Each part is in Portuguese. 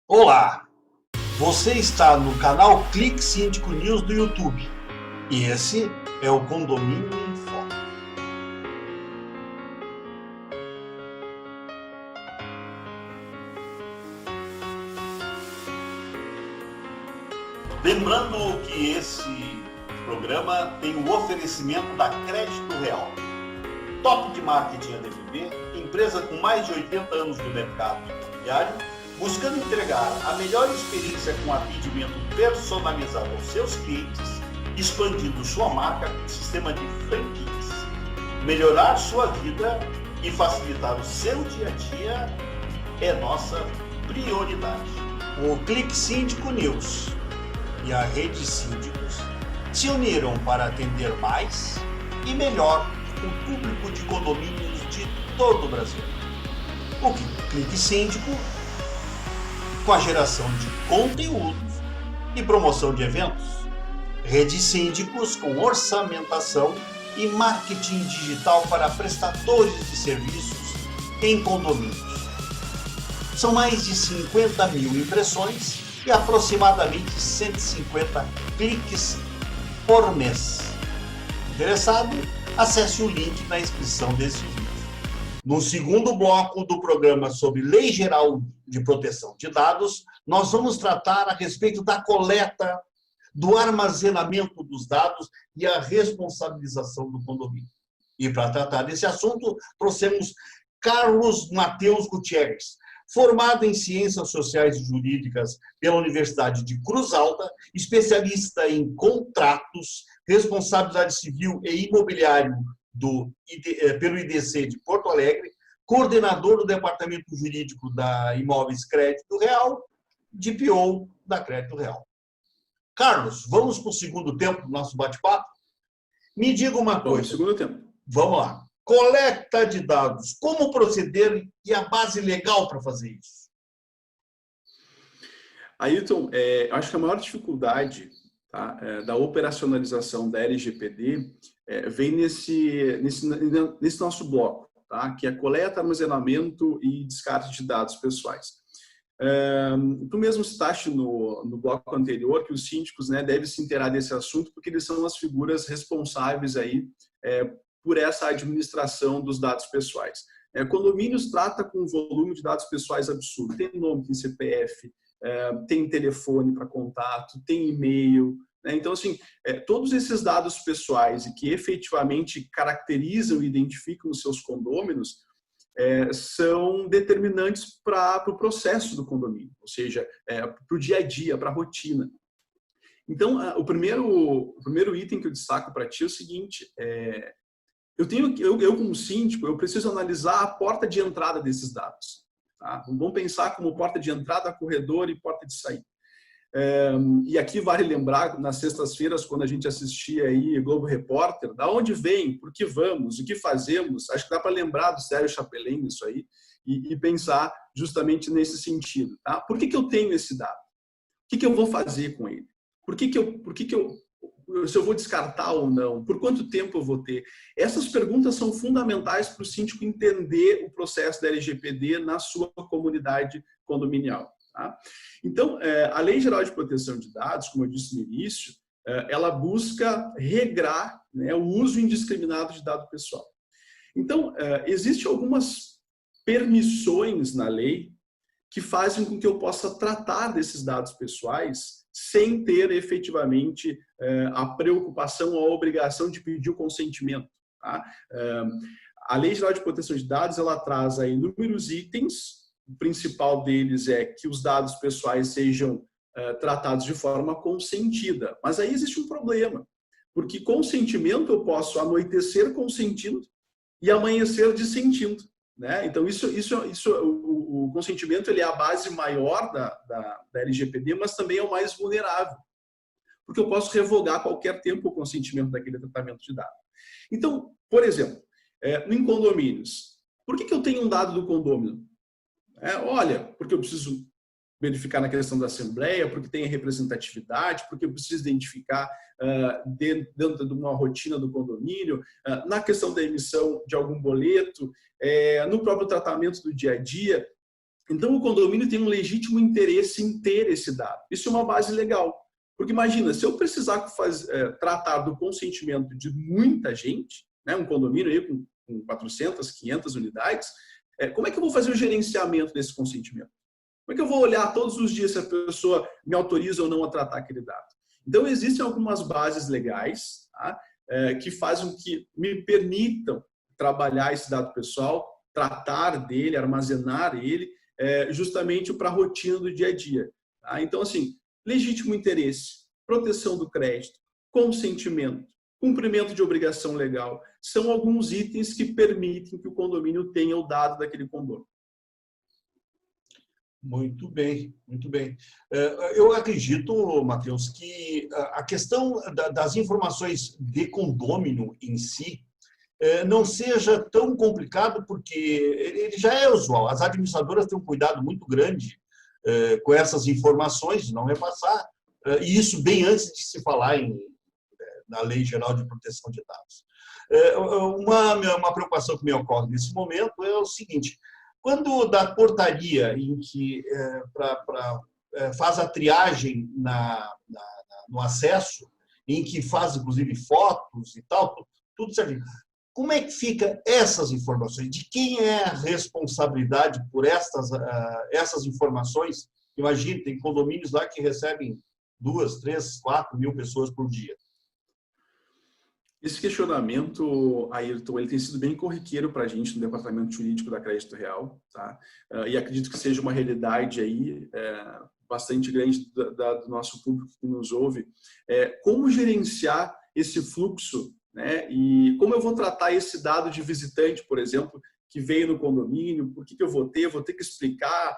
Olá, você está no canal Clique Síndico News do YouTube e esse é o Condomínio em Foco. Lembrando que esse programa tem o oferecimento da Crédito Real. Top de marketing ADVB, empresa com mais de 80 anos no mercado imobiliário, buscando entregar a melhor experiência com atendimento personalizado aos seus clientes, expandindo sua marca com sistema de franquias, melhorar sua vida e facilitar o seu dia a dia é nossa prioridade. O Clique Síndico News e a Rede Síndicos se uniram para atender mais e melhor o público de condomínios de todo o Brasil. O Clique Síndico, com a geração de conteúdos e promoção de eventos. Rede Síndicos com orçamentação e marketing digital para prestadores de serviços em condomínios. São mais de 50 mil impressões e aproximadamente 150 cliques por mês. Interessado? Acesse o link na descrição desse vídeo. No segundo bloco do programa sobre Lei Geral de Proteção de Dados, nós vamos tratar a respeito da coleta, do armazenamento dos dados e a responsabilização do condomínio. E para tratar desse assunto, trouxemos Carlos Mateus Gutierrez, formado em Ciências Sociais e Jurídicas pela Universidade de Cruz Alta, especialista em contratos, responsabilidade civil e imobiliário pelo IDC de Porto Alegre, coordenador do Departamento Jurídico da Imóveis Crédito Real, DPO da Crédito Real. Carlos, vamos para o segundo tempo do nosso bate-papo? Me diga uma coisa. Segundo tempo. Vamos lá. Coleta de dados. Como proceder e a base legal para fazer isso? Ailton, acho que a maior dificuldade da operacionalização da LGPD vem nesse nosso bloco, que é coleta, armazenamento e descarte de dados pessoais. Tu mesmo citaste no bloco anterior que os síndicos devem se inteirar desse assunto porque eles são as figuras responsáveis aí, por essa administração dos dados pessoais. Condomínios trata com um volume de dados pessoais absurdo. Tem nome, tem CPF, tem telefone para contato, tem e-mail. Então, assim, todos esses dados pessoais e que efetivamente caracterizam e identificam os seus condôminos são determinantes para o processo do condomínio, ou seja, para o dia a dia, para a rotina. Então, o primeiro item que eu destaco para ti é o seguinte: eu como síndico, eu preciso analisar a porta de entrada desses dados. Vamos pensar como porta de entrada, corredor e porta de saída. E aqui vale lembrar, nas sextas-feiras, quando a gente assistia aí Globo Repórter, da onde vem, por que vamos, o que fazemos, acho que dá para lembrar do Sérgio Chapelin isso aí, e pensar justamente nesse sentido. Por que eu tenho esse dado? O que eu vou fazer com ele? Se eu vou descartar ou não? Por quanto tempo eu vou ter? Essas perguntas são fundamentais para o síndico entender o processo da LGPD na sua comunidade condominial. Então, a Lei Geral de Proteção de Dados, como eu disse no início, ela busca regrar o uso indiscriminado de dado pessoal. Então, existem algumas permissões na lei que fazem com que eu possa tratar desses dados pessoais sem ter efetivamente a preocupação ou a obrigação de pedir o consentimento. A Lei Geral de Proteção de Dados ela traz aí inúmeros itens. O principal deles é que os dados pessoais sejam tratados de forma consentida. Mas aí existe um problema, porque consentimento eu posso anoitecer consentindo e amanhecer dissentindo. Então, o consentimento ele é a base maior da LGPD, mas também é o mais vulnerável, porque eu posso revogar a qualquer tempo o consentimento daquele tratamento de dados. Então, por exemplo, em condomínios, por que eu tenho um dado do condômino? Olha, porque eu preciso verificar na questão da assembleia, porque tem representatividade, porque eu preciso identificar dentro de uma rotina do condomínio, na questão da emissão de algum boleto, no próprio tratamento do dia a dia. Então, o condomínio tem um legítimo interesse em ter esse dado. Isso é uma base legal. Porque imagina, se eu precisar tratar do consentimento de muita gente, né, um condomínio aí com 400, 500 unidades, como é que eu vou fazer o gerenciamento desse consentimento? Como é que eu vou olhar todos os dias se a pessoa me autoriza ou não a tratar aquele dado? Então, existem algumas bases legais, tá, que fazem que me permitam trabalhar esse dado pessoal, tratar dele, armazenar ele, justamente para a rotina do dia a dia. Tá? Então, assim, legítimo interesse, proteção do crédito, consentimento, cumprimento de obrigação legal, são alguns itens que permitem que o condomínio tenha o dado daquele condomínio. Muito bem, muito bem. Eu acredito, Matheus, que a questão das informações de condômino em si não seja tão complicado, porque ele já é usual. As administradoras têm um cuidado muito grande com essas informações, de não repassar, e isso bem antes de se falar na Lei Geral de Proteção de Dados. Uma preocupação que me ocorre nesse momento é o seguinte: quando da portaria em que faz a triagem no acesso, em que faz inclusive fotos e tal, tudo certinho, como é que fica essas informações? De quem é a responsabilidade por essas informações? Imagine, tem condomínios lá que recebem 2, 3, 4 mil pessoas por dia. Esse questionamento, Ayrton, ele tem sido bem corriqueiro para a gente no departamento jurídico da Crédito Real, tá? E acredito que seja uma realidade aí bastante grande do nosso público que nos ouve. Como gerenciar esse fluxo, né? E como eu vou tratar esse dado de visitante, por exemplo, que veio no condomínio, por que eu vou ter? Vou ter que explicar,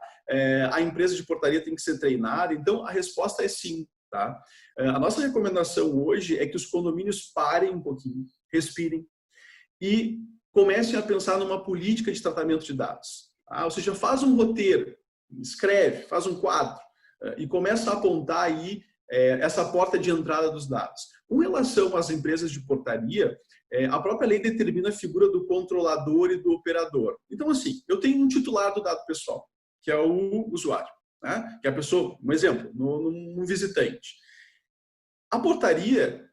a empresa de portaria tem que ser treinada. Então, a resposta é sim. Tá? A nossa recomendação hoje é que os condomínios parem um pouquinho, respirem e comecem a pensar numa política de tratamento de dados. Tá? Ou seja, faz um roteiro, escreve, faz um quadro e começa a apontar aí essa porta de entrada dos dados. Com relação às empresas de portaria, a própria lei determina a figura do controlador e do operador. Então, assim, eu tenho um titular do dado pessoal, que é o usuário. Né? Que é a pessoa, um exemplo, no visitante. A portaria,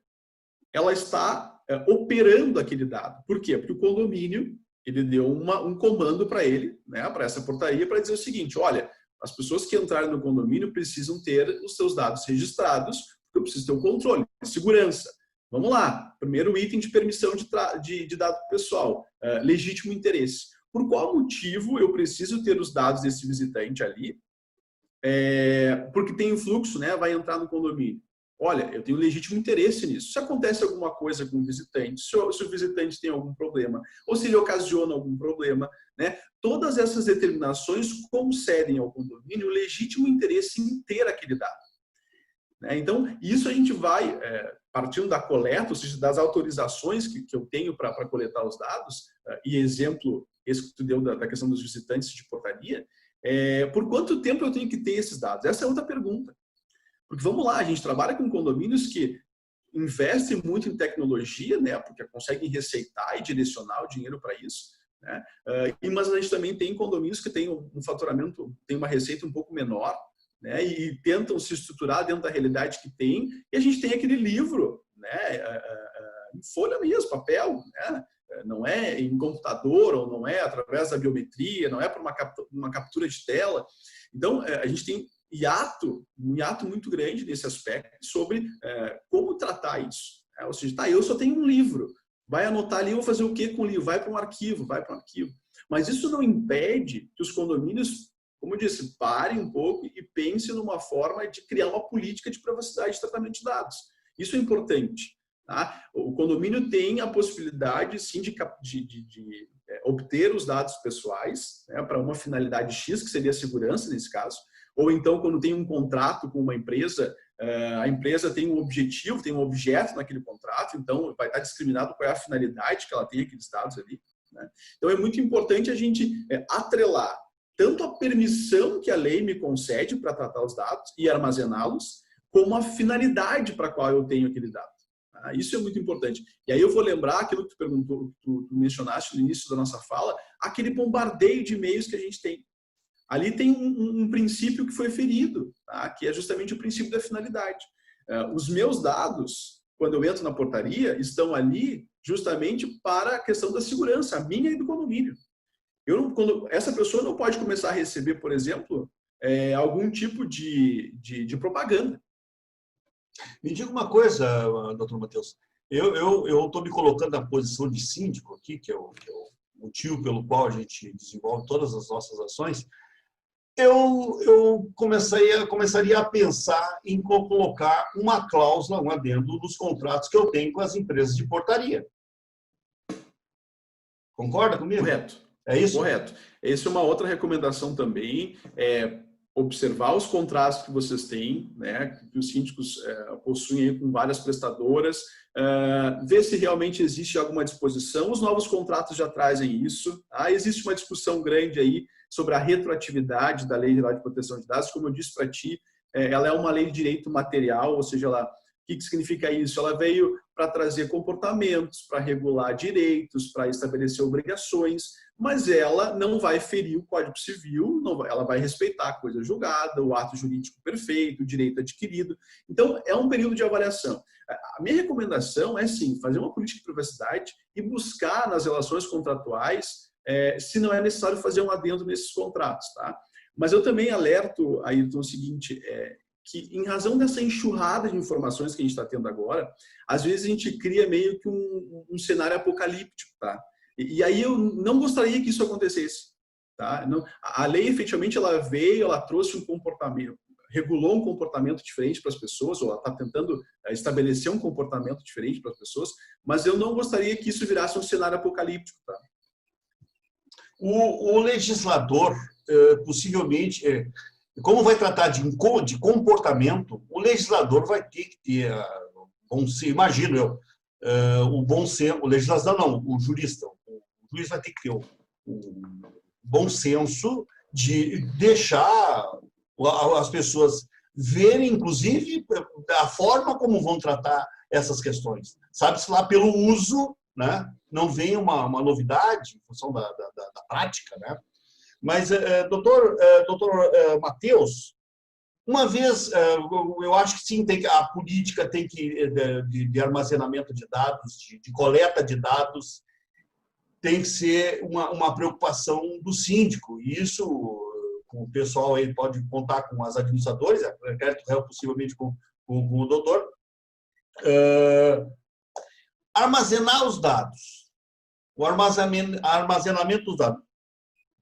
ela está operando aquele dado. Por quê? Porque o condomínio, ele deu um comando para ele, né, para essa portaria, para dizer o seguinte: olha, as pessoas que entrarem no condomínio precisam ter os seus dados registrados, porque eu preciso ter o controle, segurança. Vamos lá, primeiro item de permissão de dado pessoal, legítimo interesse. Por qual motivo eu preciso ter os dados desse visitante ali? Porque tem o fluxo, né? Vai entrar no condomínio. Olha, eu tenho legítimo interesse nisso. Se acontece alguma coisa com o visitante, se o visitante tem algum problema, ou se ele ocasiona algum problema, né? Todas essas determinações concedem ao condomínio o legítimo interesse em ter aquele dado. Né? Então, isso a gente vai, partindo da coleta, ou seja, das autorizações que eu tenho para coletar os dados, e exemplo, esse que tu deu da questão dos visitantes de portaria, por quanto tempo eu tenho que ter esses dados? Essa é outra pergunta. Porque vamos lá, a gente trabalha com condomínios que investem muito em tecnologia, né, porque conseguem receitar e direcionar o dinheiro para isso. Né? Mas a gente também tem condomínios que têm um faturamento, tem uma receita um pouco menor, né, e tentam se estruturar dentro da realidade que tem. E a gente tem aquele livro, né, em folha mesmo, papel, né? Não é em computador, ou não é através da biometria, não é por uma captura de tela. Então, a gente tem um hiato muito grande nesse aspecto sobre como tratar isso. Ou seja, tá, eu só tenho um livro, vai anotar ali, eu vou fazer o que com o livro? Vai para um arquivo. Mas isso não impede que os condomínios, como eu disse, parem um pouco e pensem numa forma de criar uma política de privacidade de tratamento de dados. Isso é importante. Tá? O condomínio tem a possibilidade, sim, de obter os dados pessoais, né, para uma finalidade X, que seria a segurança nesse caso, ou então quando tem um contrato com uma empresa, a empresa tem um objetivo, tem um objeto naquele contrato, então vai estar discriminado qual é a finalidade que ela tem aqueles dados ali. Né? Então é muito importante a gente atrelar tanto a permissão que a lei me concede para tratar os dados e armazená-los, como a finalidade para a qual eu tenho aquele dado. Isso é muito importante. E aí eu vou lembrar aquilo que tu perguntou, tu mencionaste no início da nossa fala, aquele bombardeio de e-mails que a gente tem. Ali tem um princípio que foi ferido, tá? Que é justamente o princípio da finalidade. Os meus dados, quando eu entro na portaria, estão ali justamente para a questão da segurança, a minha e do condomínio. Essa pessoa não pode começar a receber, por exemplo, algum tipo de propaganda. Me diga uma coisa, doutor Matheus. Eu estou me colocando na posição de síndico aqui, que é o motivo pelo qual a gente desenvolve todas as nossas ações. Eu começaria a pensar em colocar uma cláusula, um adendo nos contratos que eu tenho com as empresas de portaria. Concorda comigo? Correto. É isso? Correto. Essa é uma outra recomendação também, observar os contratos que vocês têm, né, que os síndicos possuem aí com várias prestadoras, ver se realmente existe alguma disposição. Os novos contratos já trazem isso. Tá? Existe uma discussão grande aí sobre a retroatividade da Lei Geral de Proteção de Dados. Como eu disse para ti, ela é uma lei de direito material, ou seja, o que significa isso? Ela veio para trazer comportamentos, para regular direitos, para estabelecer obrigações, mas ela não vai ferir o Código Civil, ela vai respeitar a coisa julgada, o ato jurídico perfeito, o direito adquirido. Então, é um período de avaliação. A minha recomendação é, sim, fazer uma política de privacidade e buscar nas relações contratuais se não é necessário fazer um adendo nesses contratos. Tá? Mas eu também alerto, Ayrton, o seguinte, que em razão dessa enxurrada de informações que a gente está tendo agora, às vezes a gente cria meio que um cenário apocalíptico, tá? E aí eu não gostaria que isso acontecesse, tá? Não, a lei efetivamente ela veio, ela trouxe um comportamento, regulou um comportamento diferente para as pessoas, ou ela está tentando estabelecer um comportamento diferente para as pessoas, mas eu não gostaria que isso virasse um cenário apocalíptico, tá? O legislador, possivelmente, como vai tratar de comportamento, o legislador vai ter que ter, imagino eu, o bom senso, o legislador não, o jurista, o juiz vai ter que ter o bom senso de deixar as pessoas verem, inclusive, a forma como vão tratar essas questões. Sabe-se lá pelo uso, né? Não vem uma novidade em função da prática, né? Mas, doutor Matheus, uma vez, eu acho que sim, a política tem que, de armazenamento de dados, de coleta de dados, tem que ser uma preocupação do síndico. E isso, o pessoal aí pode contar com as administradores, crédito réu possivelmente com o doutor, armazenar os dados, o armazenamento dos dados.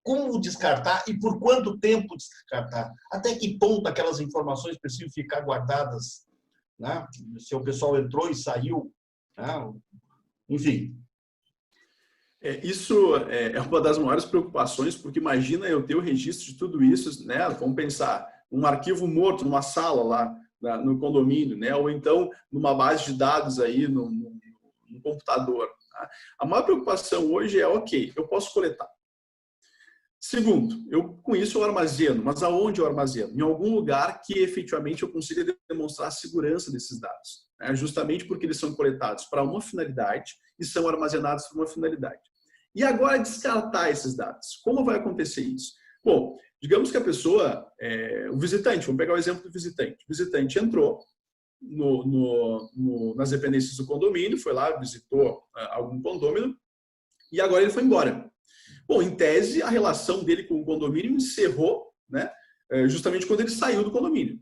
Como descartar e por quanto tempo descartar? Até que ponto aquelas informações precisam ficar guardadas? Né? Se o pessoal entrou e saiu, né? Enfim. Isso é uma das maiores preocupações, porque imagina eu ter o registro de tudo isso, né? Vamos pensar, um arquivo morto numa sala lá no condomínio, né? Ou então numa base de dados aí no computador. Tá? A maior preocupação hoje é, ok, eu posso coletar. Segundo, com isso eu armazeno, mas aonde eu armazeno? Em algum lugar que efetivamente eu consiga demonstrar a segurança desses dados, né? Justamente porque eles são coletados para uma finalidade e são armazenados para uma finalidade. E agora descartar esses dados. Como vai acontecer isso? Bom, digamos que a pessoa, o visitante, vamos pegar o exemplo do visitante. O visitante entrou nas dependências do condomínio, foi lá, visitou algum condômino e agora ele foi embora. Bom, em tese, a relação dele com o condomínio encerrou, né, justamente quando ele saiu do condomínio.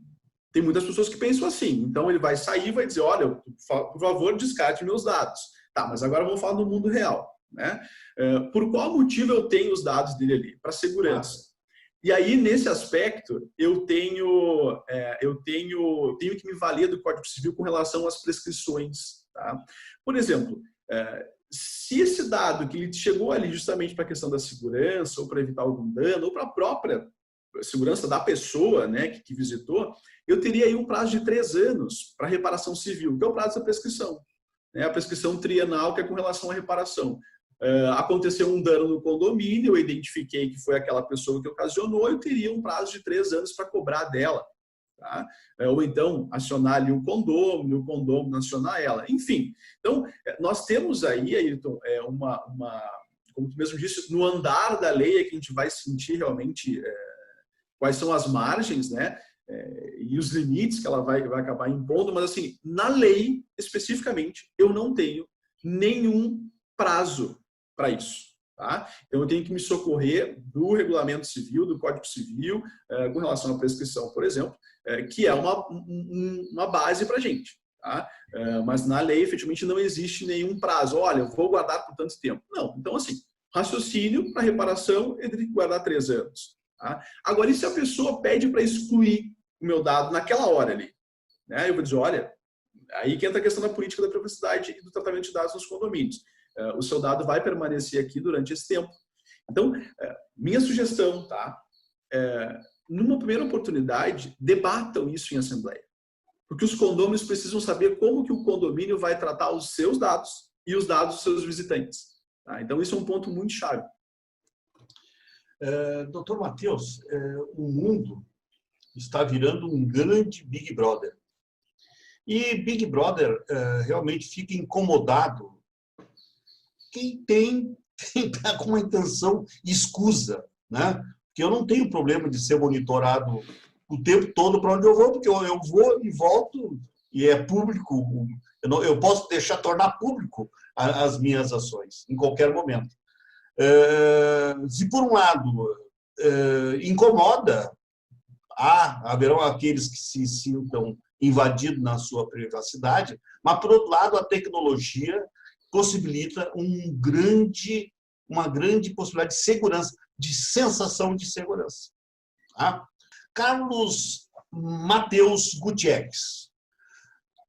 Tem muitas pessoas que pensam assim. Então, ele vai sair e vai dizer, olha, por favor, descarte meus dados. Tá, mas agora vamos falar do mundo real. Né? Por qual motivo eu tenho os dados dele ali? Para segurança. E aí, nesse aspecto, eu tenho que me valer do Código Civil com relação às prescrições. Tá? Por exemplo, se esse dado que ele chegou ali justamente para a questão da segurança, ou para evitar algum dano, ou para a própria segurança da pessoa, né, que visitou, eu teria aí um prazo de 3 anos para reparação civil, que é o prazo da prescrição. Né? A prescrição trienal, que é com relação à reparação. Aconteceu um dano no condomínio, eu identifiquei que foi aquela pessoa que ocasionou, eu teria um prazo de 3 anos para cobrar dela. Tá? Ou então acionar ali o condomínio acionar ela. Enfim, então nós temos aí, Ayrton, como tu mesmo disse, no andar da lei é que a gente vai sentir realmente quais são as margens, né? E os limites que ela vai acabar impondo, mas assim, na lei, especificamente, eu não tenho nenhum prazo para isso. Tá? Então, eu tenho que me socorrer do regulamento civil, do Código Civil, com relação à prescrição, por exemplo, que é uma base para a gente. Tá? Mas na lei, efetivamente, não existe nenhum prazo. Olha, eu vou guardar por tanto tempo. Não. Então, assim, raciocínio para reparação, eu teria que guardar 3 anos. Tá? Agora, e se a pessoa pede para excluir o meu dado naquela hora ali? Né? Eu vou dizer, olha, aí que entra a questão da política da privacidade e do tratamento de dados nos condomínios. O seu dado vai permanecer aqui durante esse tempo. Então, minha sugestão, tá? Numa primeira oportunidade, debatam isso em assembleia. Porque os condôminos precisam saber como que o condomínio vai tratar os seus dados e os dados dos seus visitantes. Tá? Então, isso é um ponto muito chave. Doutor Matheus, o mundo está virando um grande Big Brother. E Big Brother realmente fica incomodado quem está com uma intenção escusa, né? Porque eu não tenho problema de ser monitorado o tempo todo para onde eu vou, porque eu vou e volto e é público. Eu posso tornar público as minhas ações em qualquer momento. Se por um lado incomoda, haverão aqueles que se sintam invadidos na sua privacidade, mas por outro lado a tecnologia possibilita uma grande possibilidade de segurança, de sensação de segurança. Tá? Carlos Matheus Gutierrez,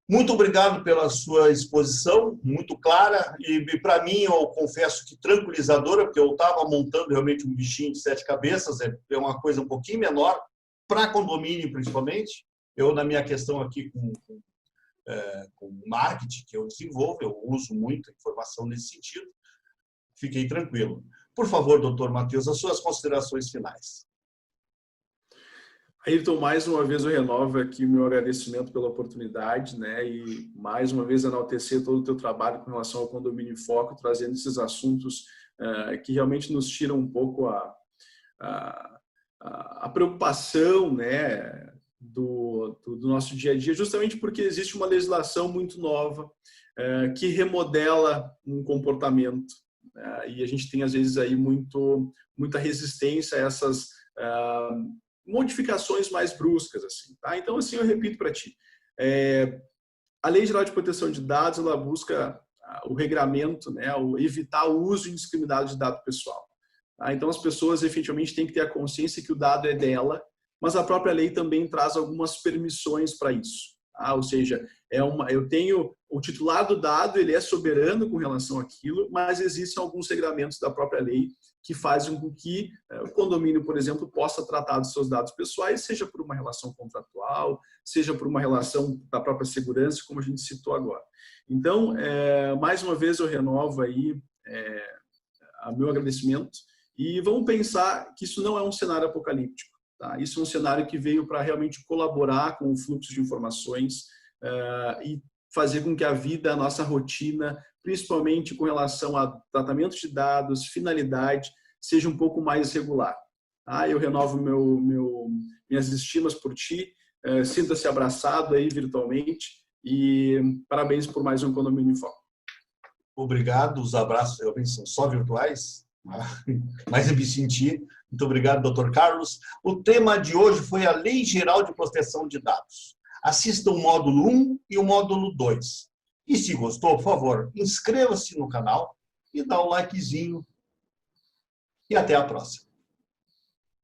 muito obrigado pela sua exposição, muito clara, e para mim, eu confesso que tranquilizadora, porque eu estava montando realmente um bichinho de 7 cabeças, é uma coisa um pouquinho menor, para condomínio principalmente. Eu, na minha questão aqui com marketing que eu desenvolvo, eu uso muito informação nesse sentido, fiquei tranquilo. Por favor, doutor Matheus, as suas considerações finais. Ayrton, mais uma vez eu renovo aqui o meu agradecimento pela oportunidade, né? E mais uma vez enaltecer todo o teu trabalho com relação ao Condomínio em Foco, trazendo esses assuntos que realmente nos tiram um pouco a preocupação, né? Do nosso dia a dia, justamente porque existe uma legislação muito nova que remodela um comportamento, e a gente tem às vezes aí muita resistência a essas modificações mais bruscas, assim, tá? Então, assim, eu repito para ti, a Lei Geral de Proteção de Dados, ela busca o regramento, né, evitar o uso indiscriminado de dado pessoal, tá? Então, as pessoas efetivamente têm que ter a consciência que o dado é dela, mas a própria lei também traz algumas permissões para isso. Tá? Ou seja, eu tenho o titular do dado, ele é soberano com relação àquilo, mas existem alguns regramentos da própria lei que fazem com que o condomínio, por exemplo, possa tratar dos seus dados pessoais, seja por uma relação contratual, seja por uma relação da própria segurança, como a gente citou agora. Então, mais uma vez eu renovo aí o meu agradecimento e vamos pensar que isso não é um cenário apocalíptico. Tá? Isso é um cenário que veio para realmente colaborar com o fluxo de informações e fazer com que a vida, a nossa rotina, principalmente com relação a tratamento de dados, finalidade, seja um pouco mais regular. Tá? Eu renovo minhas estimas por ti, sinta-se abraçado aí virtualmente e parabéns por mais um Condomínio em Foco. Obrigado, os abraços realmente são só virtuais, mas eu me senti. Muito obrigado, doutor Carlos. O tema de hoje foi a Lei Geral de Proteção de Dados. Assista o módulo 1 e o módulo 2. E se gostou, por favor, inscreva-se no canal e dá um likezinho. E até a próxima.